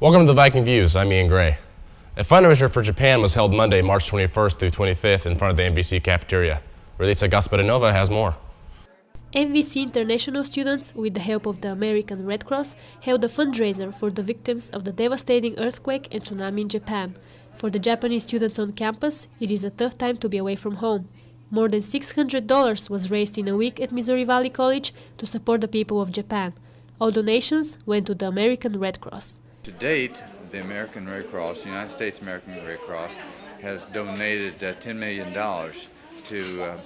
Welcome to the Viking Views. I'm Ian Gray. A fundraiser for Japan was held Monday, March 21st through 25th in front of the MVC cafeteria. Relitza Gasparinova has more. MVC international students, with the help of the American Red Cross, held a fundraiser for the victims of the devastating earthquake and tsunami in Japan. For the Japanese students on campus, it is a tough time to be away from home. More than $600 was raised in a week at Missouri Valley College to support the people of Japan. All donations went to the American Red Cross. To date, the American Red Cross, the United States American Red Cross, has donated $10 million to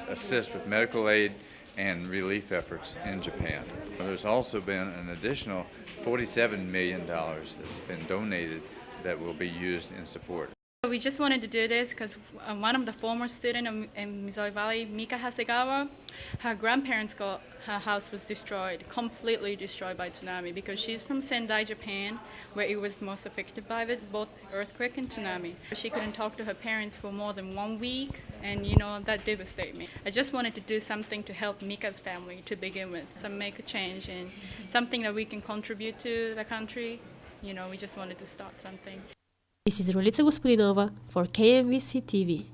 assist with medical aid and relief efforts in Japan. There's also been an additional $47 million that's been donated that will be used in support. We just wanted to do this because one of the former students in Missouri Valley, Mika Hasegawa, her grandparents' her house was destroyed, completely destroyed by tsunami, because she's from Sendai, Japan, where it was most affected by it, both earthquake and tsunami. She couldn't talk to her parents for more than 1 week, and that devastated me. I just wanted to do something to help Mika's family to begin with, so make a change and something that we can contribute to the country. We just wanted to start something. This is Relitza Gasparinova for MVC-TV.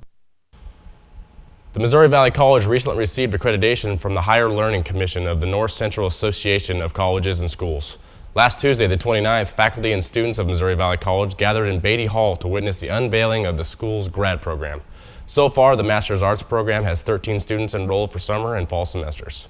The Missouri Valley College recently received accreditation from the Higher Learning Commission of the North Central Association of Colleges and Schools. Last Tuesday, the 29th, faculty and students of Missouri Valley College gathered in Beatty Hall to witness the unveiling of the school's grad program. So far, the Master's Arts program has 13 students enrolled for summer and fall semesters.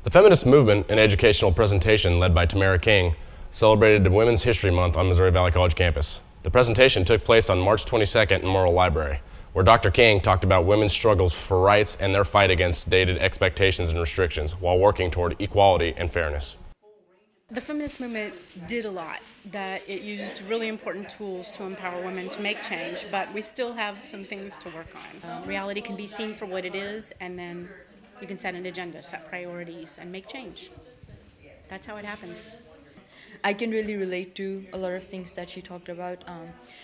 The feminist movement, an educational presentation led by Tamara King, celebrated the Women's History Month on Missouri Valley College campus. The presentation took place on March 22nd in Morrill Library, where Dr. King talked about women's struggles for rights and their fight against dated expectations and restrictions while working toward equality and fairness. The feminist movement did a lot, that it used really important tools to empower women to make change, but we still have some things to work on. Reality can be seen for what it is, and then you can set an agenda, set priorities, and make change. That's how it happens. I can really relate to a lot of things that she talked about,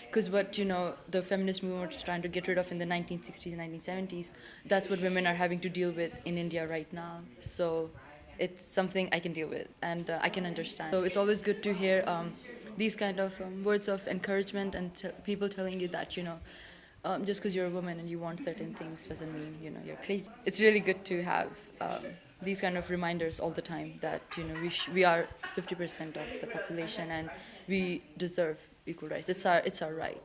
because what the feminist movement was trying to get rid of in the 1960s and 1970s, that's what women are having to deal with in India right now. So it's something I can deal with and I can understand. So it's always good to hear these kind of words of encouragement and people telling you that just because you're a woman and you want certain things doesn't mean you're crazy. It's really good to have these kind of reminders all the time that we are 50% of the population and we deserve equal rights. It's our right.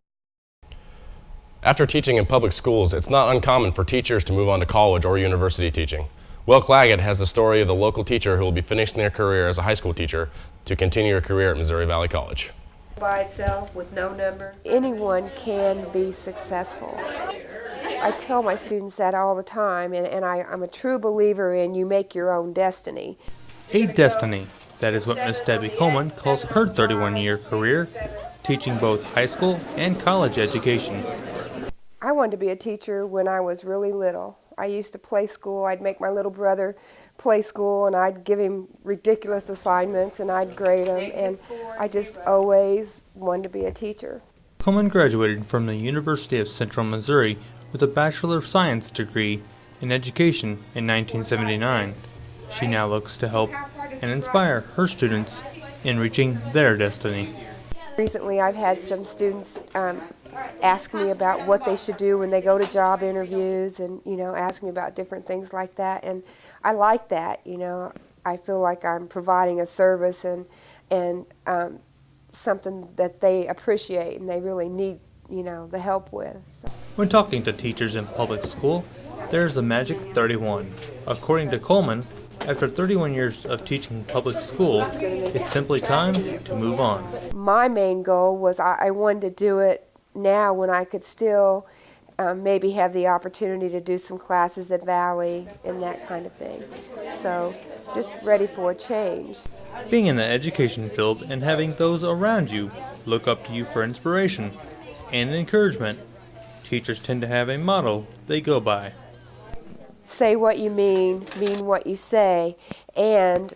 After teaching in public schools, it's not uncommon for teachers to move on to college or university teaching. Will Claggett has the story of the local teacher who will be finishing their career as a high school teacher to continue her career at Missouri Valley College. By itself with no number. Anyone can be successful. I tell my students that all the time, and I'm a true believer in you make your own destiny. A destiny. That is what Miss Debbie Coleman calls her 31-year career, teaching both high school and college education. I wanted to be a teacher when I was really little. I used to play school. I'd make my little brother play school, and I'd give him ridiculous assignments, and I'd grade them, and I just always wanted to be a teacher. Coleman graduated from the University of Central Missouri with a Bachelor of Science degree in education in 1979. She now looks to help and inspire her students in reaching their destiny. Recently I've had some students ask me about what they should do when they go to job interviews and ask me about different things like that, and I like that. I feel like I'm providing a service and something that they appreciate and they really need the help with. So. When talking to teachers in public school, there's the magic 31. According to Coleman, after 31 years of teaching public school, it's simply time to move on. My main goal was I wanted to do it now when I could still maybe have the opportunity to do some classes at Valley and that kind of thing. So just ready for a change. Being in the education field and having those around you look up to you for inspiration and encouragement, teachers tend to have a motto they go by. Say what you mean what you say, and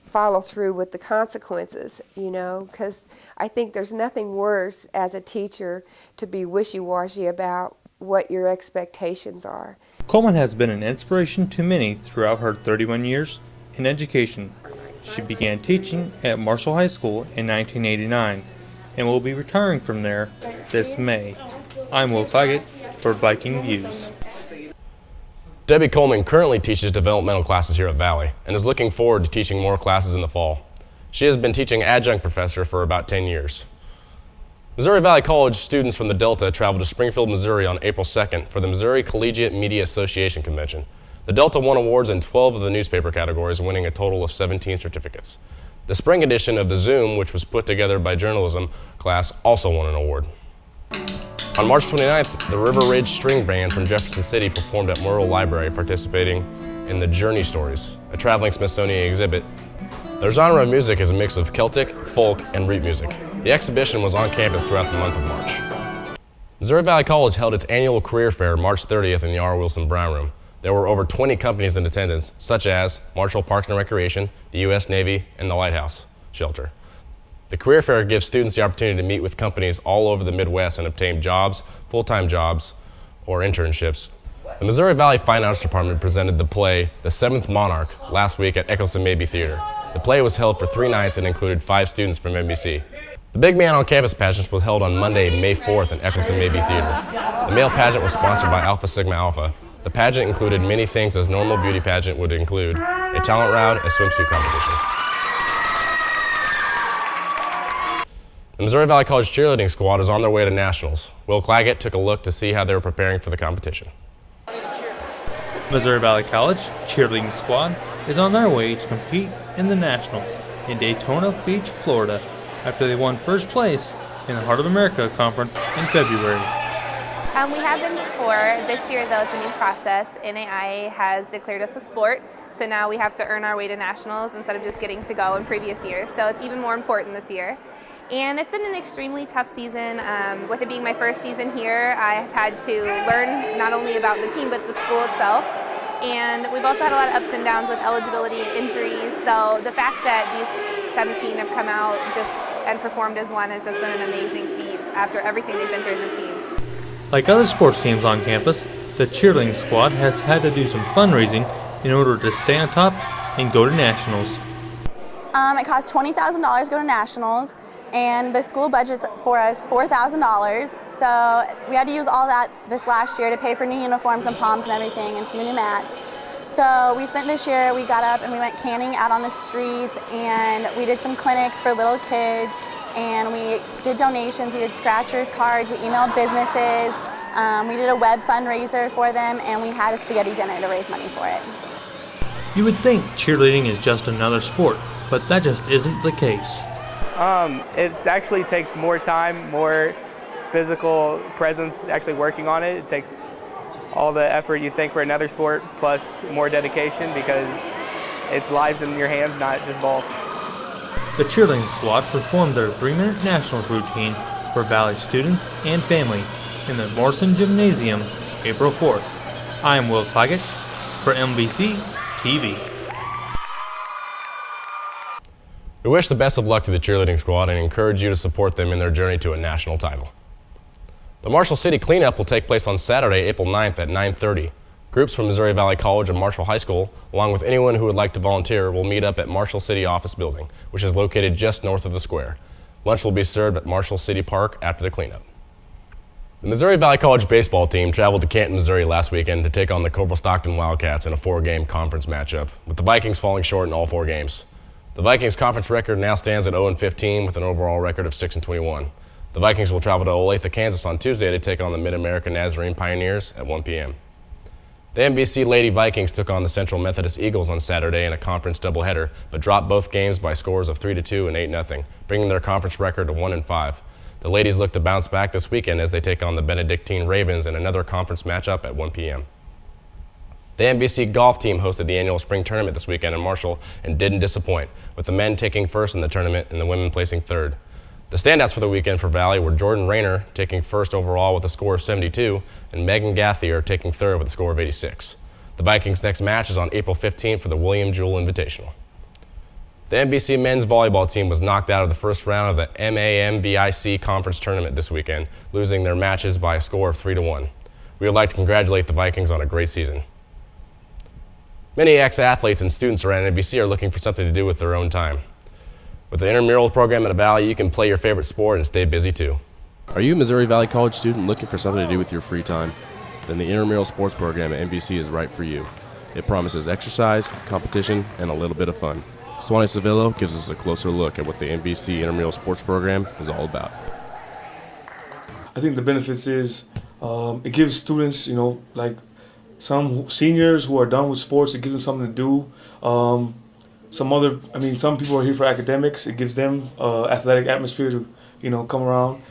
follow through with the consequences, because I think there's nothing worse as a teacher to be wishy-washy about what your expectations are. Coleman has been an inspiration to many throughout her 31 years in education She began teaching at Marshall High School in 1989 and will be retiring from there this May. I'm Will Claggett for Viking Views. Debbie Coleman currently teaches developmental classes here at Valley and is looking forward to teaching more classes in the fall. She has been teaching adjunct professor for about 10 years. Missouri Valley College students from the Delta traveled to Springfield, Missouri on April 2nd for the Missouri Collegiate Media Association Convention. The Delta won awards in 12 of the newspaper categories, winning a total of 17 certificates. The spring edition of the Zoom, which was put together by journalism class, also won an award. On March 29th, the River Ridge String Band from Jefferson City performed at Murrell Library, participating in the Journey Stories, a traveling Smithsonian exhibit. Their genre of music is a mix of Celtic, folk, and Reap music. The exhibition was on campus throughout the month of March. Missouri Valley College held its annual career fair March 30th in the R. Wilson Brown Room. There were over 20 companies in attendance, such as Marshall Parks and Recreation, the U.S. Navy, and the Lighthouse Shelter. The career fair gives students the opportunity to meet with companies all over the Midwest and obtain jobs, full-time jobs, or internships. The Missouri Valley Fine Arts Department presented the play The Seventh Monarch last week at Eccleston Mabee Theater. The play was held for 3 nights and included 5 students from MVC. The Big Man on Campus pageant was held on Monday, May 4th at Eccleston Mabee Theater. The male pageant was sponsored by Alpha Sigma Alpha. The pageant included many things as normal beauty pageant would include: a talent round, a swimsuit competition. The Missouri Valley College cheerleading squad is on their way to nationals. Will Claggett took a look to see how they were preparing for the competition. Missouri Valley College cheerleading squad is on their way to compete in the Nationals in Daytona Beach, Florida, after they won first place in the Heart of America Conference in February. We have been before. This year, though, it's a new process. NAIA has declared us a sport, so now we have to earn our way to nationals instead of just getting to go in previous years. So it's even more important this year. And it's been an extremely tough season. With it being my first season here, I've had to learn not only about the team, but the school itself. And we've also had a lot of ups and downs with eligibility and injuries. So the fact that these 17 have come out and performed as one has just been an amazing feat after everything they've been through as a team. Like other sports teams on campus, the cheerleading squad has had to do some fundraising in order to stay on top and go to nationals. It costs $20,000 to go to nationals, and the school budget's for us $4,000. So we had to use all that this last year to pay for new uniforms and palms and everything, and a few new mats. So we spent this year, we got up and we went canning out on the streets, and we did some clinics for little kids. And we did donations, we did scratchers cards, we emailed businesses, we did a web fundraiser for them, and we had a spaghetti dinner to raise money for it. You would think cheerleading is just another sport, but that just isn't the case. It actually takes more time, more physical presence actually working on it. It takes all the effort you'd think for another sport, plus more dedication, because it's lives in your hands, not just balls. The cheerleading squad performed their 3-minute nationals routine for Valley students and family in the Morrison Gymnasium, April 4th. I am Will Claggett for MVC-TV. We wish the best of luck to the cheerleading squad and encourage you to support them in their journey to a national title. The Marshall City Cleanup will take place on Saturday, April 9th at 9:30. Groups from Missouri Valley College and Marshall High School, along with anyone who would like to volunteer, will meet up at Marshall City Office Building, which is located just north of the square. Lunch will be served at Marshall City Park after the cleanup. The Missouri Valley College baseball team traveled to Canton, Missouri last weekend to take on the Coval-Stockton Wildcats in a 4-game conference matchup, with the Vikings falling short in all 4 games. The Vikings' conference record now stands at 0-15 with an overall record of 6-21. The Vikings will travel to Olathe, Kansas on Tuesday to take on the Mid-America Nazarene Pioneers at 1 p.m. The MVC Lady Vikings took on the Central Methodist Eagles on Saturday in a conference doubleheader, but dropped both games by scores of 3-2 and 8-0, bringing their conference record to 1-5. The ladies look to bounce back this weekend as they take on the Benedictine Ravens in another conference matchup at 1 p.m. The MVC golf team hosted the annual spring tournament this weekend in Marshall and didn't disappoint, with the men taking first in the tournament and the women placing third. The standouts for the weekend for Valley were Jordan Rayner taking first overall with a score of 72 and Megan Gathier taking third with a score of 86. The Vikings' next match is on April 15th for the William Jewell Invitational. The MVC men's volleyball team was knocked out of the first round of the MAMVIC conference tournament this weekend, losing their matches by a score of 3-1. We would like to congratulate the Vikings on a great season. Many ex-athletes and students around MVC are looking for something to do with their own time. With the intramural program at Valley, you can play your favorite sport and stay busy too. Are you a Missouri Valley College student looking for something to do with your free time? Then the intramural sports program at MVC is right for you. It promises exercise, competition, and a little bit of fun. Swanee Savillo gives us a closer look at what the MVC intramural sports program is all about. I think the benefits is it gives students, like some seniors who are done with sports, it gives them something to do. Some people are here for academics. It gives them athletic atmosphere to, come around.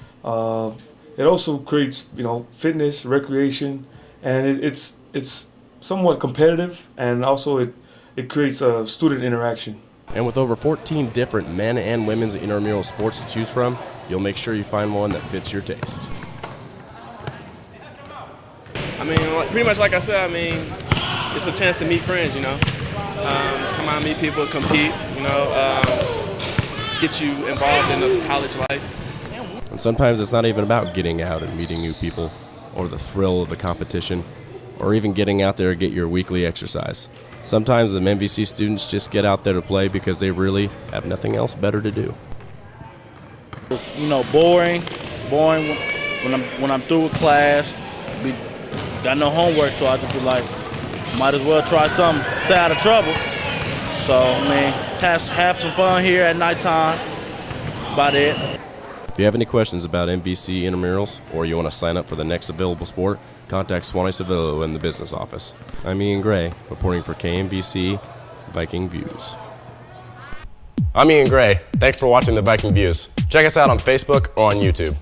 It also creates, fitness, recreation, and it's somewhat competitive, and also it creates a student interaction. And with over 14 different men and women's intramural sports to choose from, you'll make sure you find one that fits your taste. Pretty much like I said, it's a chance to meet friends, come out, meet people, compete, get you involved in the college life. And sometimes it's not even about getting out and meeting new people, or the thrill of the competition, or even getting out there to get your weekly exercise. Sometimes the MVC students just get out there to play because they really have nothing else better to do. It's, boring when I'm through with class. Got no homework, so I just be like, might as well try something, stay out of trouble. So, have some fun here at nighttime. About it. If you have any questions about MVC intramurals, or you want to sign up for the next available sport, contact Swanee Savillo in the business office. I'm Ian Gray, reporting for KMVC Viking Views. I'm Ian Gray. Thanks for watching the Viking Views. Check us out on Facebook or on YouTube.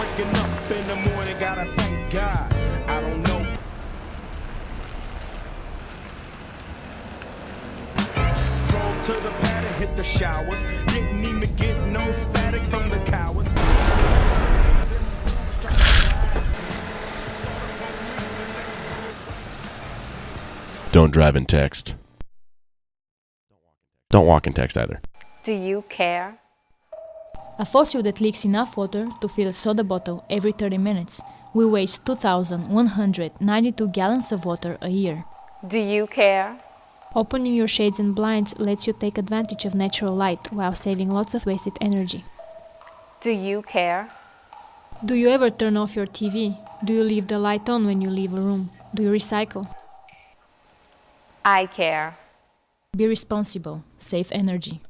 Waking up in the morning, gotta thank God. I don't know. Drove to the pad and hit the showers. Didn't even get no static from the cowards. Don't drive and text. Don't walk and text either. Do you care? A fossil that leaks enough water to fill a soda bottle every 30 minutes will waste 2,192 gallons of water a year. Do you care? Opening your shades and blinds lets you take advantage of natural light while saving lots of wasted energy. Do you care? Do you ever turn off your TV? Do you leave the light on when you leave a room? Do you recycle? I care. Be responsible. Save energy.